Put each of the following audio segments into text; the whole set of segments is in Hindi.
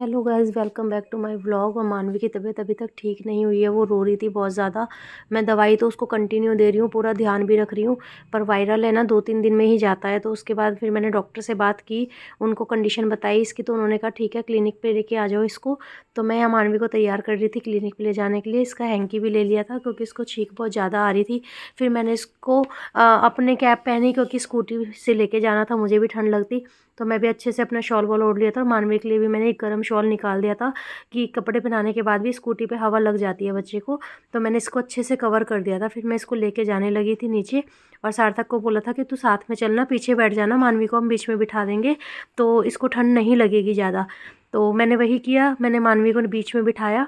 Hello guys, welcome back to my vlog. और मानवी की तबीयत अभी तक ठीक नहीं हुई है। वो रो रही थी बहुत ज़्यादा। मैं दवाई तो उसको कंटिन्यू दे रही हूँ, पूरा ध्यान भी रख रही हूँ, पर वायरल है ना, 2-3 दिन में ही जाता है। तो उसके बाद फिर मैंने डॉक्टर से बात की, उनको कंडीशन बताई इसकी, तो उन्होंने कहा ठीक है क्लिनिक पे लेके आ जाओ इसको। तो मैं यहाँ मानवी को तैयार कर रही थी क्लिनिक पे ले जाने के लिए। इसका हैंकी भी ले लिया था क्योंकि इसको छींक बहुत ज़्यादा आ रही थी। फिर मैंने इसको अपने कैप पहनी क्योंकि स्कूटी से लेके जाना था, मुझे भी ठंड लगती। तो मैं भी अच्छे से अपना शॉल वॉल ओढ़ लिया था, और मानवी के लिए भी मैंने एक गर्म शॉल निकाल दिया था कि कपड़े पहनाने के बाद भी स्कूटी पे हवा लग जाती है बच्चे को। तो मैंने इसको अच्छे से कवर कर दिया था। फिर मैं इसको लेके जाने लगी थी नीचे, और सार्थक को बोला था कि तू साथ में चलना, पीछे बैठ जाना, मानवी को हम बीच में बिठा देंगे तो इसको ठंड नहीं लगेगी ज़्यादा। तो मैंने वही किया, मैंने मानवी को बीच में बिठाया,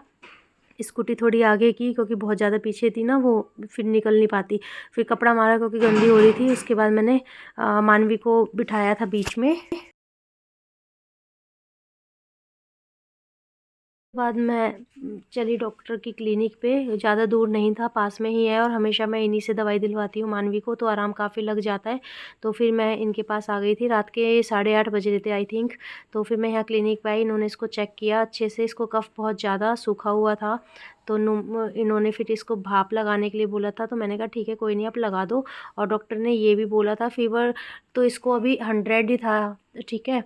स्कूटी थोड़ी आगे की क्योंकि बहुत ज़्यादा पीछे थी ना वो, फिर निकल नहीं पाती। फिर कपड़ा मारा क्योंकि गंदी हो रही थी। उसके बाद मैंने मानवी को बिठाया था बीच में। बाद मैं चली डॉक्टर की क्लिनिक पे। ज़्यादा दूर नहीं था, पास में ही है, और हमेशा मैं इन्हीं से दवाई दिलवाती हूँ मानवी को, तो आराम काफ़ी लग जाता है। तो फिर मैं इनके पास आ गई थी, रात के 8:30 बजे थे आई थिंक। तो फिर मैं यहाँ क्लिनिक पे आई, इन्होंने इसको चेक किया अच्छे से। इसको कफ़ बहुत ज़्यादा सूखा हुआ था, तो इन्होंने फिर इसको भाप लगाने के लिए बोला था। तो मैंने कहा ठीक है कोई नहीं, आप लगा दो। और डॉक्टर ने ये भी बोला था, फीवर तो इसको अभी 100 ही था, ठीक है।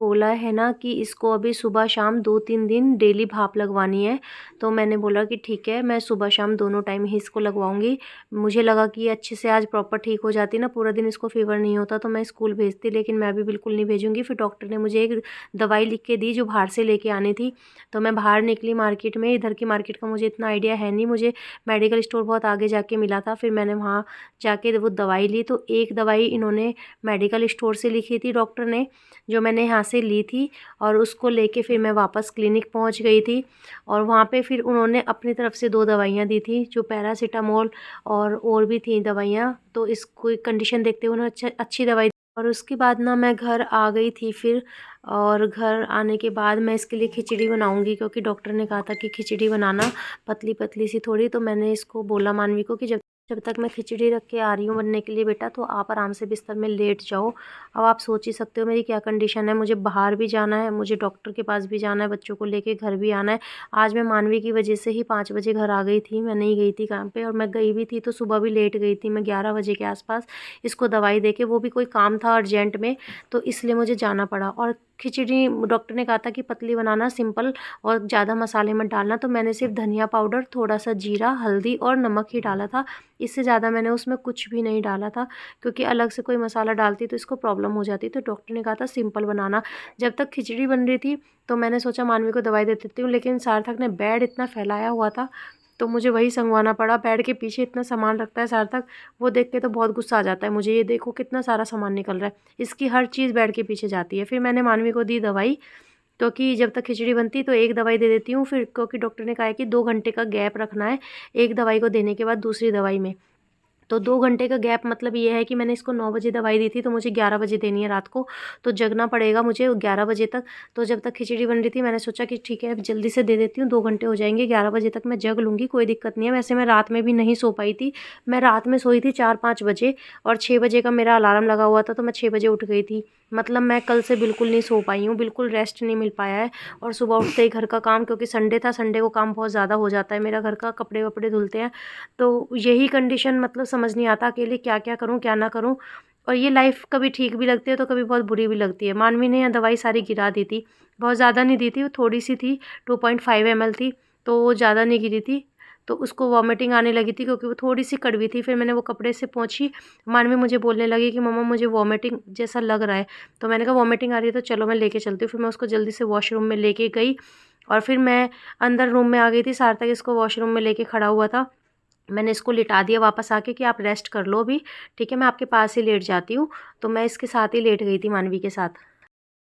बोला है ना कि इसको अभी सुबह शाम 2-3 दिन डेली भाप लगवानी है। तो मैंने बोला कि ठीक है, मैं सुबह शाम दोनों टाइम ही इसको लगवाऊंगी। मुझे लगा कि ये अच्छे से आज प्रॉपर ठीक हो जाती ना, पूरा दिन इसको फीवर नहीं होता, तो मैं स्कूल भेजती, लेकिन मैं भी बिल्कुल नहीं भेजूंगी। फिर डॉक्टर ने मुझे एक दवाई लिख के दी जो बाहर से लेके आनी थी। तो मैं बाहर निकली मार्केट में। इधर की मार्केट का मुझे इतना आइडिया है नहीं, मुझे मेडिकल स्टोर बहुत आगे जाके मिला था। फिर मैंने वहाँ जाके वो दवाई ली। तो एक दवाई इन्होंने मेडिकल स्टोर से लिखी थी डॉक्टर ने, जो मैंने यहाँ से ली थी, और उसको लेके फिर मैं वापस क्लिनिक पहुँच गई थी। और वहाँ पे फिर उन्होंने अपनी तरफ से 2 दवाइयाँ दी थी, जो पैरासिटामोल और भी थी दवाइयाँ। तो इसको कंडीशन देखते हुए उन्होंने अच्छी दवाई दी। और उसके बाद ना मैं घर आ गई थी फिर। और घर आने के बाद मैं इसके लिए खिचड़ी बनाऊंगी, क्योंकि डॉक्टर ने कहा था कि खिचड़ी बनाना पतली पतली सी थोड़ी। तो मैंने इसको बोला मानवी को कि जब जब तक मैं खिचड़ी रख के आ रही हूँ बनने के लिए बेटा, तो आप आराम से बिस्तर में लेट जाओ। अब आप सोच ही सकते हो मेरी क्या कंडीशन है। मुझे बाहर भी जाना है, मुझे डॉक्टर के पास भी जाना है, बच्चों को लेके घर भी आना है। आज मैं मानवी की वजह से ही 5 बजे घर आ गई थी, मैं नहीं गई थी काम पे। और मैं गई भी थी तो सुबह भी लेट गई थी मैं, 11 बजे के आसपास इसको दवाई दे के। वो भी कोई काम था अर्जेंट में, तो इसलिए मुझे जाना पड़ा। और खिचड़ी डॉक्टर ने कहा था कि पतली बनाना, सिंपल, और ज़्यादा मसाले मत डालना। तो मैंने सिर्फ धनिया पाउडर, थोड़ा सा जीरा, हल्दी और नमक ही डाला था। इससे ज़्यादा मैंने उसमें कुछ भी नहीं डाला था, क्योंकि अलग से कोई मसाला डालती तो इसको प्रॉब्लम हो जाती। तो डॉक्टर ने कहा था सिंपल बनाना। जब तक खिचड़ी बन रही थी तो मैंने सोचा मानवी को दवाई दे देती हूँ, लेकिन सार्थक ने बेड इतना फैलाया हुआ था, तो मुझे वही संगवाना पड़ा। बेड के पीछे इतना सामान रखता है सार्थक, वो देख के तो बहुत गुस्सा आ जाता है मुझे। ये देखो कितना सारा सामान निकल रहा है, इसकी हर चीज़ बेड के पीछे जाती है। फिर मैंने मानवी को दी दवाई, क्योंकि जब तक खिचड़ी बनती तो एक दवाई दे देती हूँ फिर, क्योंकि डॉक्टर ने कहा है कि 2 घंटे का गैप रखना है एक दवाई को देने के बाद दूसरी दवाई में। तो 2 घंटे का गैप मतलब ये है कि मैंने इसको 9 बजे दवाई दी थी, तो मुझे 11 बजे देनी है रात को, तो जगना पड़ेगा मुझे 11 बजे तक। तो जब तक खिचड़ी बन रही थी मैंने सोचा कि ठीक है अब जल्दी से दे देती हूँ, 2 घंटे हो जाएंगे, 11 बजे तक मैं जग लूँगी, कोई दिक्कत नहीं है। वैसे मैं रात में भी नहीं सो पाई थी, मैं रात में सोई थी 4-5 बजे, और 6 बजे का मेरा अलार्म लगा हुआ था, तो मैं 6 बजे उठ गई थी। मतलब मैं कल से बिल्कुल नहीं सो पाई हूँ, बिल्कुल रेस्ट नहीं मिल पाया है। और सुबह उठते ही घर का काम, क्योंकि संडे था, संडे को काम बहुत ज़्यादा हो जाता है मेरा, घर का कपड़े वपड़े धुलते हैं। तो यही कंडीशन, मतलब समझ नहीं आता अकेले क्या क्या करूँ क्या ना करूँ। और ये लाइफ कभी ठीक भी लगती है तो कभी बहुत बुरी भी लगती है। मानवी ने यहाँ दवाई सारी गिरा दी थी, बहुत ज़्यादा नहीं दी थी, वो थोड़ी सी थी, 2.5 ml थी, तो वो ज़्यादा नहीं गिरी थी। तो उसको वॉमिटिंग आने लगी थी क्योंकि वो थोड़ी सी कड़वी थी। फिर मैंने वो कपड़े से पोंछी, मानवी मुझे बोलने लगी कि मम्मा मुझे वॉमिटिंग जैसा लग रहा है। तो मैंने कहा वॉमिटिंग आ रही है तो चलो मैं लेके चलती हूँ। फिर मैं उसको जल्दी से वॉशरूम में लेके गई, और फिर मैं अंदर रूम में आ गई थी। सार्थक इसको वॉशरूम में लेके खड़ा हुआ था, मैंने इसको लिटा दिया वापस आके कि आप रेस्ट कर लो अभी, ठीक है, मैं आपके पास ही लेट जाती हूँ। तो मैं इसके साथ ही लेट गई थी मानवी के साथ।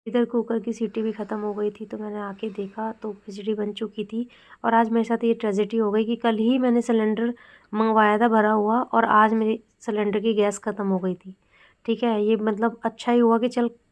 इधर कुकर की सीटी भी ख़त्म हो गई थी, तो मैंने आके देखा तो खिचड़ी बन चुकी थी। और आज मेरे साथ ये ट्रेजेडी हो गई कि कल ही मैंने सिलेंडर मंगवाया था भरा हुआ, और आज मेरे सिलेंडर की गैस ख़त्म हो गई थी। ठीक है, ये मतलब अच्छा ही हुआ कि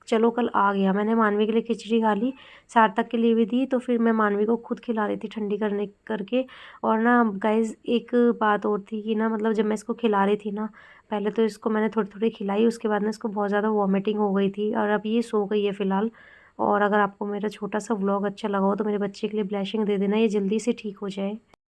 चलो कल आ गया। मैंने मानवी के लिए खिचड़ी खा ली, सार्थक के लिए भी दी, तो फिर मैं मानवी को खुद खिला रही थी ठंडी करने करके। और ना गाइज़ एक बात और थी कि ना, मतलब जब मैं इसको खिला रही थी ना, पहले तो इसको मैंने थोड़ी थोड़ी खिलाई, उसके बाद ना इसको बहुत ज़्यादा वॉमिटिंग हो गई थी, और अब ये सो गई है फ़िलहाल। और अगर आपको मेरा छोटा सा व्लॉग अच्छा लगा हो तो मेरे बच्चे के लिए ब्लेसिंग दे देना, ये जल्दी से ठीक हो जाए।